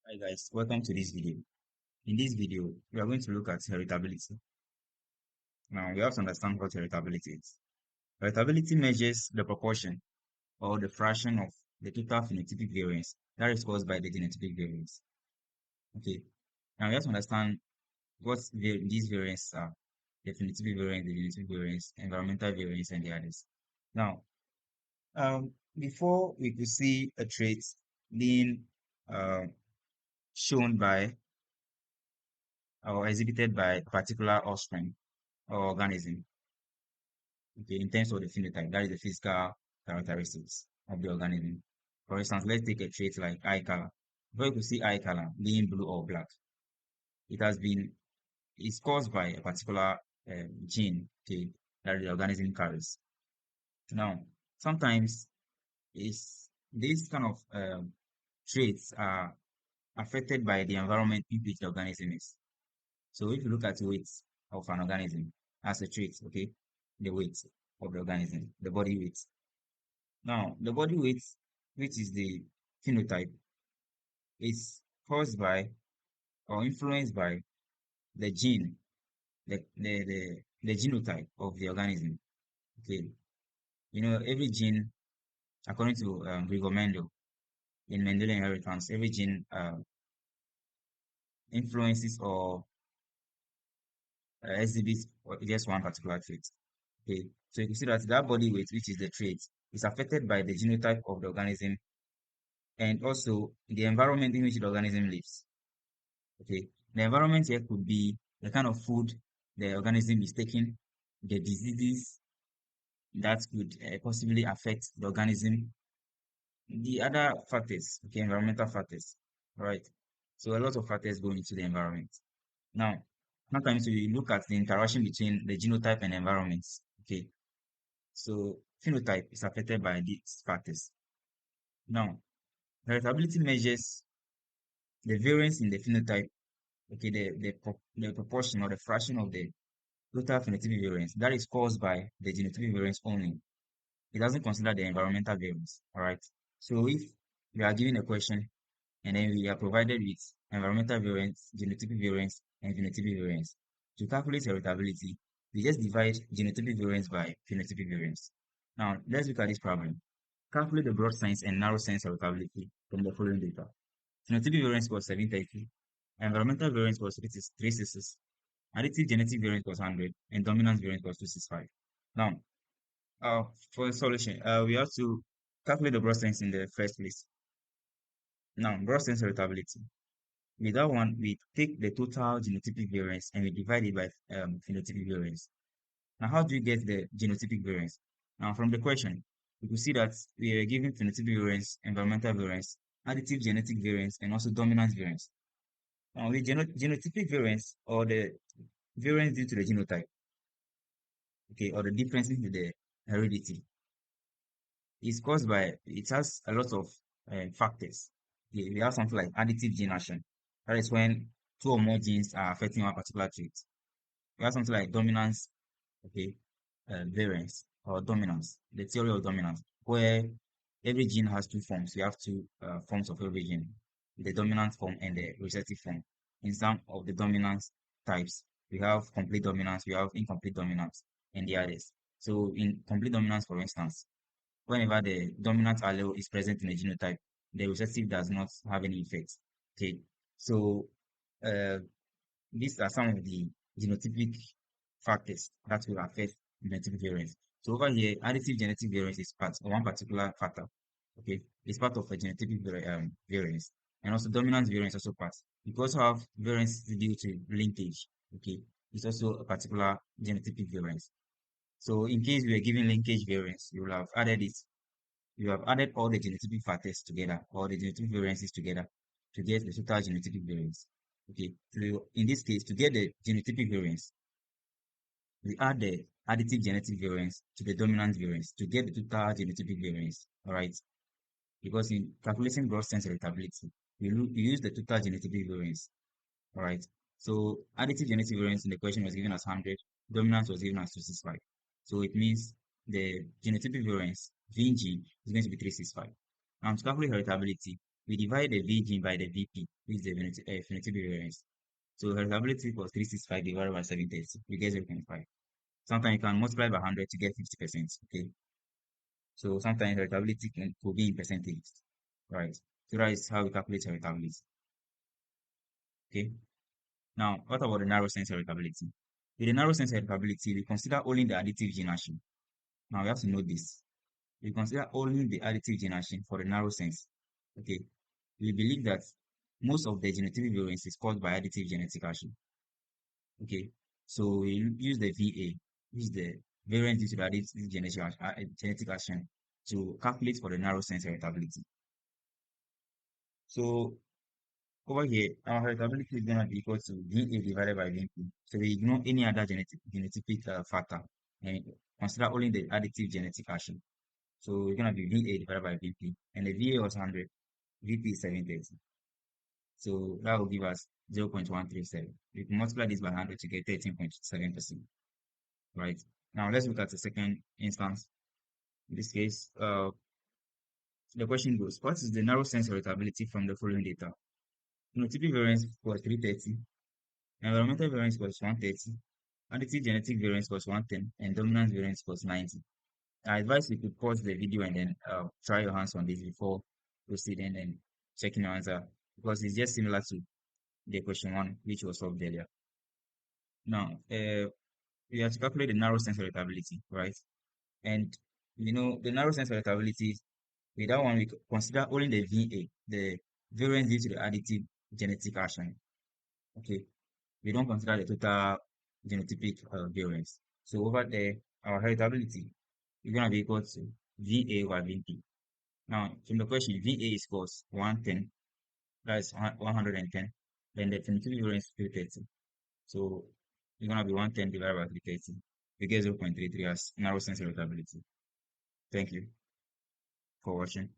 Hi guys, welcome to this video. In this video, we are going to look at heritability. Now, we have to understand what heritability is. Heritability measures the proportion or the fraction of the total phenotypic variance that is caused by the genotypic variance. Okay, now we have to understand what these variants are: the phenotypic variance, the genotypic variance, environmental variance, and the others. Now, before we could see a trait being uh, shown by or exhibited by a particular offspring or organism, okay, in terms of the phenotype, that is the physical characteristics of the organism. For instance, let's take a trait like eye color. Before you could see eye color being blue or black, it has been it's caused by a particular gene, okay, that the organism carries. Now, sometimes is these kind of traits are affected by the environment in which the organism is. So if you look at the weight of an organism as a trait, okay, the weight of the organism, the body weight. Now, the body weight, which is the phenotype, is caused by or influenced by the gene, the genotype of the organism. Okay, every gene, according to Gregor Mendel, in Mendelian inheritance, every gene influences or exhibits just one particular trait. Okay, so you can see that that body weight, which is the trait, is affected by the genotype of the organism and also the environment in which the organism lives. Okay, the environment here could be the kind of food the organism is taking, the diseases that could possibly affect the organism, the other factors, okay, environmental factors, right? So a lot of factors go into the environment. Now, sometimes we look at the interaction between the genotype and environments. Okay, so phenotype is affected by these factors. Now, heritability measures the variance in the phenotype, okay, the proportion or the fraction of the total phenotypic variance that is caused by the genotypic variance only. It doesn't consider the environmental variance. All right. So if we are given a question and then we are provided with environmental variance, genotypic variance, and phenotypic variance, to calculate heritability, we just divide genotypic variance by phenotypic variance. Now let's look at this problem. Calculate the broad sense and narrow sense heritability from the following data. Phenotypic variance was 730, environmental variance was 366, additive genetic variance was 100, and dominance variance was 265. Now, for the solution, we have to calculate the broad sense in the first place. Now, broad sense heritability. With that one, we take the total genotypic variance and we divide it by phenotypic variance. Now, how do you get the genotypic variance? Now, from the question, we could see that we are given phenotypic variance, environmental variance, additive genetic variance, and also dominance variance. Now, the genotypic variance or the variance due to the genotype, okay, or the differences in the heredity is caused by, it has a lot of factors. We have something like additive gene action. That is when two or more genes are affecting one particular trait. We have something like dominance, okay, variance or dominance, the theory of dominance, where every gene has two forms. We have two forms of every gene, the dominant form and the recessive form. In some of the dominance types, we have complete dominance, we have incomplete dominance, and the others. So in complete dominance, for instance, whenever the dominant allele is present in a genotype, the recessive does not have any effect. Okay, so uh, these are some of the genotypic factors that will affect genetic variance. So over here, additive genetic variance is part of one particular factor. Okay, it's part of a genetic variance, and also dominant variance also part. You also have variance due to linkage. Okay, it's also a particular genotypic variance. So in case we are given linkage variance, you will have added it. You have added all the genotypic factors together, all the genotypic variances together to get the total genotypic variance. Okay, so in this case, to get the genotypic variance, we add the additive genetic variance to the dominant variance to get the total genotypic variance. All right, because in calculating gross sense heritability, you use the total genotypic variance. All right, so additive genetic variance in the question was given as 100, dominance was given as 265. So it means the genotypic variance, VG, is going to be 365. Now to calculate heritability, we divide the V gene by the VP, which is the phenotypic variance. So heritability equals 365 divided by 730. We get 0.5. Sometimes you can multiply by 100 to get 50%. Okay. So sometimes heritability could be in percentage. Right. So that is how we calculate heritability. Okay. Now, what about the narrow sense heritability? With the narrow sense heritability, we consider only the additive gene action. Now, we have to know this. We consider only the additive gene action for the narrow sense. Okay. We believe that most of the genotypic variance is caused by additive genetic action. Okay. So we use the VA, which is the variance due to the additive genetic action, to calculate for the narrow sense heritability. So over here, our heritability is going to be equal to VA divided by VP. So we ignore any other genotypic factor and consider only the additive genetic action. So it's going to be VA divided by VP. And the VA was 100, VP is 730. So that will give us 0.137. We can multiply this by 100 to get 13.7%. Right. Now let's look at the second instance. In this case, the question goes, what is the narrow sense heritability from the following data? Phenotypic variance was 330, environmental variance was 130, additive genetic variance was 110, and dominance variance was 90. I advise you could pause the video and then try your hands on this before proceeding and checking your answer, because it's just similar to the question one, which was solved earlier. Now, we have to calculate the narrow sense heritability, right? And the narrow sense heritability, with that one, we consider only the VA, the variance due to the additive genetic action. Okay, we don't consider the total genotypic variance. So over there, our heritability is going to be equal to VA over VP. Now, from the question, VA is equals 110, that's 110, then the phenotypic variance is 330. So it's going to be 110 divided by 330. We get 0.33 as narrow sense heritability. Thank you for watching.